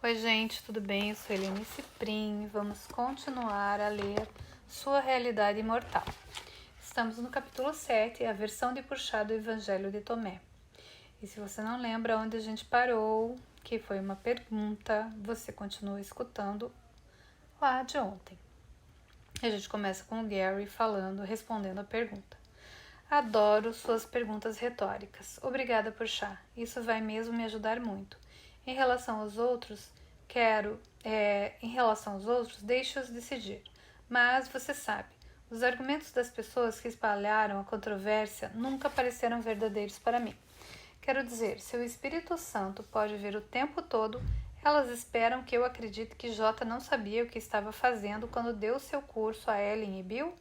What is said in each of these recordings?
Oi gente, tudo bem? Eu sou Helene Ciprim. Vamos continuar a ler Sua Realidade Imortal. Estamos no capítulo 7, a versão de Purchá do Evangelho de Tomé. E se você não lembra onde a gente parou, que foi uma pergunta, você continua escutando lá de ontem. A gente começa com o Gary respondendo a pergunta. Adoro suas perguntas retóricas. Obrigada, Purchá. Isso vai mesmo me ajudar muito. Em relação aos outros, deixe-os decidir. Mas você sabe, os argumentos das pessoas que espalharam a controvérsia nunca pareceram verdadeiros para mim. Quero dizer, se o Espírito Santo pode ver o tempo todo, elas esperam que eu acredite que J não sabia o que estava fazendo quando deu seu curso a Ellen e Bill?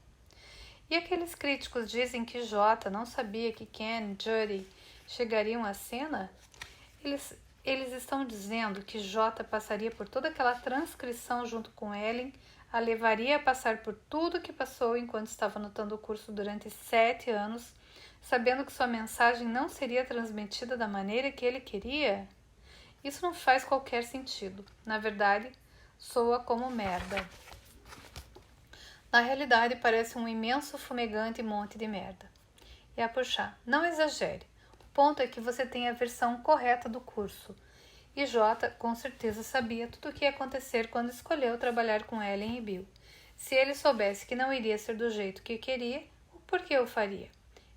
E aqueles críticos dizem que J não sabia que Ken e Judy chegariam à cena? Eles estão dizendo que J passaria por toda aquela transcrição junto com Ellen, a levaria a passar por tudo que passou enquanto estava anotando o curso durante 7 anos, sabendo que sua mensagem não seria transmitida da maneira que ele queria? Isso não faz qualquer sentido. Na verdade, soa como merda. Na realidade, parece um imenso fumegante monte de merda. E a Purchá, não exagere. O ponto é que você tem a versão correta do curso. E J com certeza sabia tudo o que ia acontecer quando escolheu trabalhar com Ellen e Bill. Se ele soubesse que não iria ser do jeito que queria, por que o faria?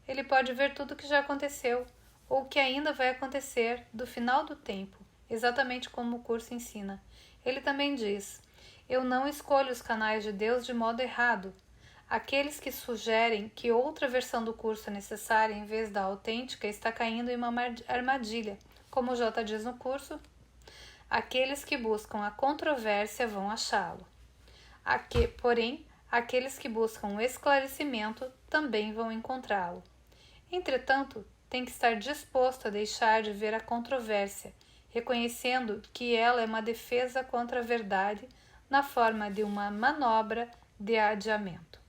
Ele pode ver tudo o que já aconteceu, ou o que ainda vai acontecer, do final do tempo, exatamente como o curso ensina. Ele também diz: eu não escolho os canais de Deus de modo errado. Aqueles que sugerem que outra versão do curso é necessária em vez da autêntica está caindo em uma armadilha. Como o J diz no curso, aqueles que buscam a controvérsia vão achá-lo. Porém, aqueles que buscam o esclarecimento também vão encontrá-lo. Entretanto, tem que estar disposto a deixar de ver a controvérsia, reconhecendo que ela é uma defesa contra a verdade na forma de uma manobra de adiamento.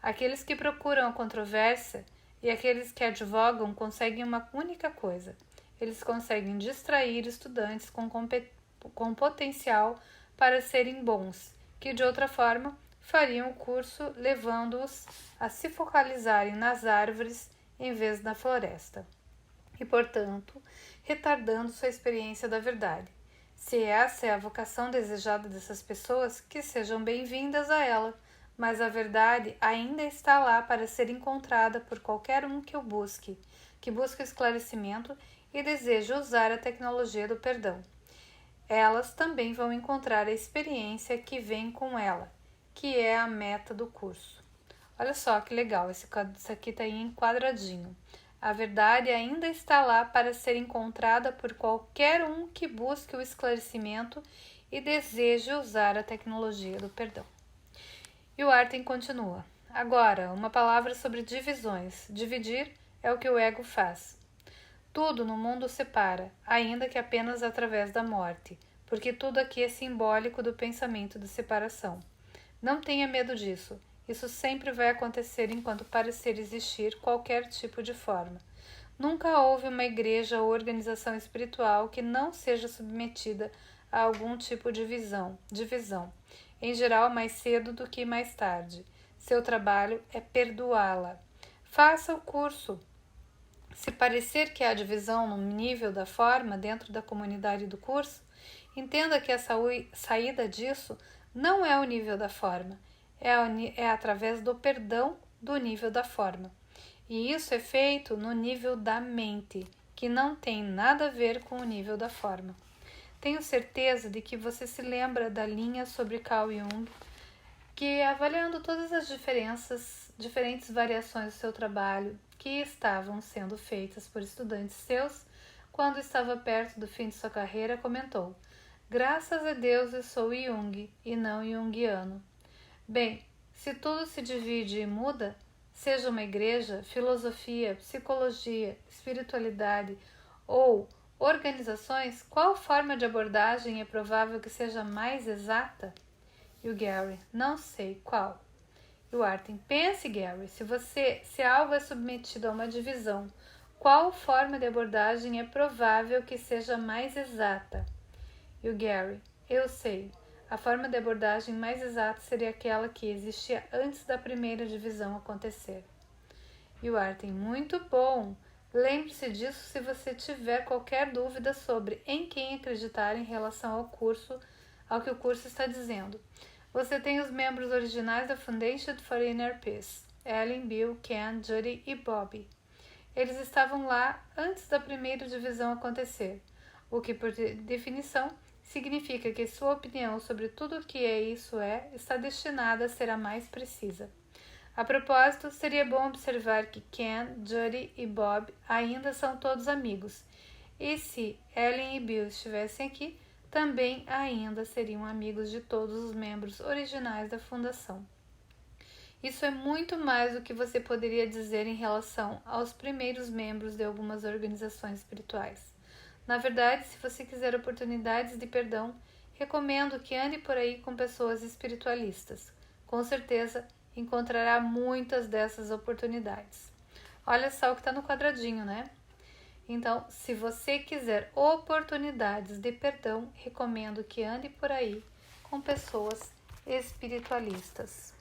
Aqueles que procuram a controvérsia e aqueles que advogam conseguem uma única coisa: eles conseguem distrair estudantes com potencial para serem bons, que de outra forma fariam o curso levando-os a se focalizarem nas árvores em vez da floresta, e, portanto, retardando sua experiência da verdade. Se essa é a vocação desejada dessas pessoas, que sejam bem-vindas a ela, mas a verdade ainda está lá para ser encontrada por qualquer um que busque o esclarecimento e deseja usar a tecnologia do perdão. Elas também vão encontrar a experiência que vem com ela, que é a meta do curso. Olha só que legal, isso aqui está em quadradinho. A verdade ainda está lá para ser encontrada por qualquer um que busque o esclarecimento e deseje usar a tecnologia do perdão. E o Arten continua. Agora, uma palavra sobre divisões. Dividir é o que o ego faz. Tudo no mundo separa, ainda que apenas através da morte, porque tudo aqui é simbólico do pensamento de separação. Não tenha medo disso. Isso sempre vai acontecer enquanto parecer existir qualquer tipo de forma. Nunca houve uma igreja ou organização espiritual que não seja submetida a algum tipo de divisão, em geral mais cedo do que mais tarde. Seu trabalho é perdoá-la. Faça o curso. Se parecer que há divisão no nível da forma dentro da comunidade do curso, entenda que a saída disso não é o nível da forma, é através do perdão do nível da forma. E isso é feito no nível da mente, que não tem nada a ver com o nível da forma. Tenho certeza de que você se lembra da linha sobre Carl Jung, que, avaliando todas as diferentes variações do seu trabalho que estavam sendo feitas por estudantes seus, quando estava perto do fim de sua carreira, comentou: graças a Deus eu sou Jung e não junguiano. Bem, se tudo se divide e muda, seja uma igreja, filosofia, psicologia, espiritualidade ou organizações, qual forma de abordagem é provável que seja mais exata? E o Gary: não sei qual. E o Arten: pense, Gary, se algo é submetido a uma divisão, qual forma de abordagem é provável que seja mais exata? E o Gary: eu sei. A forma de abordagem mais exata seria aquela que existia antes da primeira divisão acontecer. E o Arthur: muito bom! Lembre-se disso se você tiver qualquer dúvida sobre em quem acreditar em relação ao que o curso está dizendo. Você tem os membros originais da Foundation for Inner Peace: Ellen, Bill, Ken, Judy e Bobby. Eles estavam lá antes da primeira divisão acontecer, o que, por definição, significa que sua opinião sobre tudo o que isso está destinada a ser a mais precisa. A propósito, seria bom observar que Ken, Judy e Bob ainda são todos amigos, e se Ellen e Bill estivessem aqui, também ainda seriam amigos de todos os membros originais da fundação. Isso é muito mais do que você poderia dizer em relação aos primeiros membros de algumas organizações espirituais. Na verdade, se você quiser oportunidades de perdão, recomendo que ande por aí com pessoas espiritualistas. Com certeza, encontrará muitas dessas oportunidades. Olha só o que está no quadradinho, né? Então, se você quiser oportunidades de perdão, recomendo que ande por aí com pessoas espiritualistas.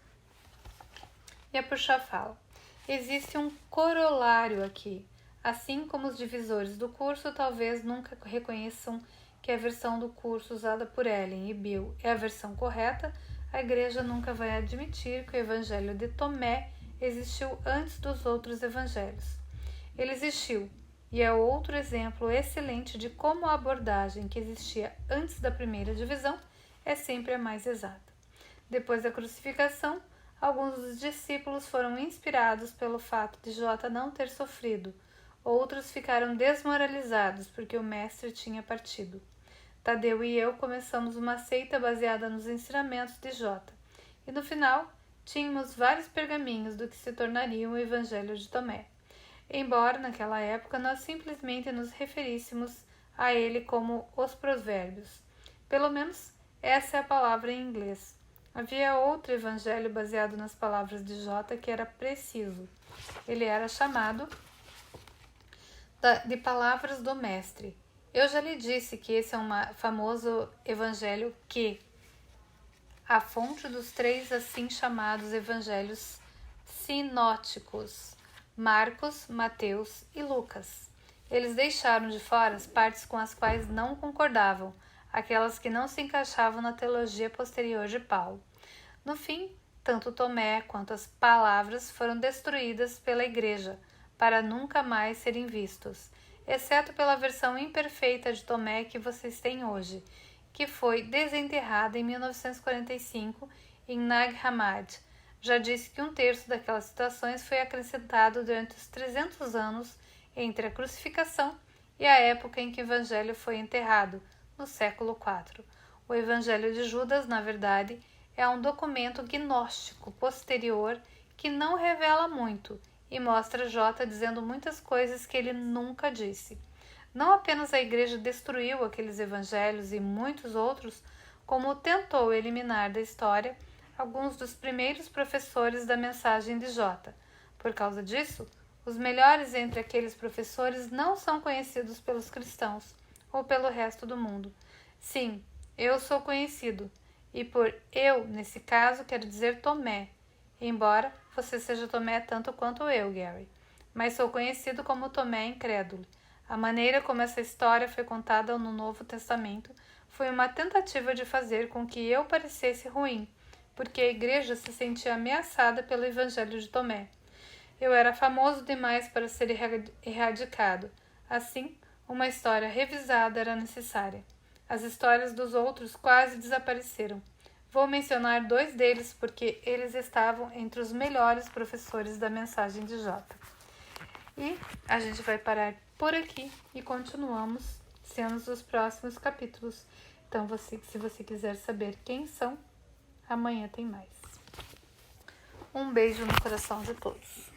E a Puxa fala: existe um corolário aqui. Assim como os divisores do curso talvez nunca reconheçam que a versão do curso usada por Ellen e Bill é a versão correta, a Igreja nunca vai admitir que o Evangelho de Tomé existiu antes dos outros evangelhos. Ele existiu, e é outro exemplo excelente de como a abordagem que existia antes da primeira divisão é sempre a mais exata. Depois da crucificação, alguns dos discípulos foram inspirados pelo fato de J não ter sofrido. Outros ficaram desmoralizados porque o mestre tinha partido. Tadeu e eu começamos uma seita baseada nos ensinamentos de J. E no final, tínhamos vários pergaminhos do que se tornaria o Evangelho de Tomé. Embora, naquela época, nós simplesmente nos referíssemos a ele como os provérbios. Pelo menos, essa é a palavra em inglês. Havia outro evangelho baseado nas palavras de J que era preciso. Ele era chamado de Palavras do Mestre. Eu já lhe disse que esse é um famoso evangelho que a fonte dos 3 assim chamados evangelhos sinóticos, Marcos, Mateus e Lucas. Eles deixaram de fora as partes com as quais não concordavam, aquelas que não se encaixavam na teologia posterior de Paulo. No fim, tanto Tomé quanto as palavras foram destruídas pela Igreja, para nunca mais serem vistos, exceto pela versão imperfeita de Tomé que vocês têm hoje, que foi desenterrada em 1945 em Nag Hammadi. Já disse que 1/3 daquelas citações foi acrescentado durante os 300 anos entre a crucificação e a época em que o Evangelho foi enterrado, no século IV. O Evangelho de Judas, na verdade, é um documento gnóstico posterior que não revela muito e mostra J dizendo muitas coisas que ele nunca disse. Não apenas a Igreja destruiu aqueles evangelhos e muitos outros, como tentou eliminar da história alguns dos primeiros professores da mensagem de J. Por causa disso, os melhores entre aqueles professores não são conhecidos pelos cristãos ou pelo resto do mundo. Sim, eu sou conhecido, e por eu, nesse caso, quero dizer Tomé, embora você seja Tomé tanto quanto eu, Gary. Mas sou conhecido como Tomé incrédulo. A maneira como essa história foi contada no Novo Testamento foi uma tentativa de fazer com que eu parecesse ruim, porque a Igreja se sentia ameaçada pelo Evangelho de Tomé. Eu era famoso demais para ser erradicado. Assim, uma história revisada era necessária. As histórias dos outros quase desapareceram. Vou mencionar 2 deles porque eles estavam entre os melhores professores da mensagem de J. E a gente vai parar por aqui e continuamos cenas dos próximos capítulos. Então, se você quiser saber quem são, amanhã tem mais. Um beijo no coração de todos.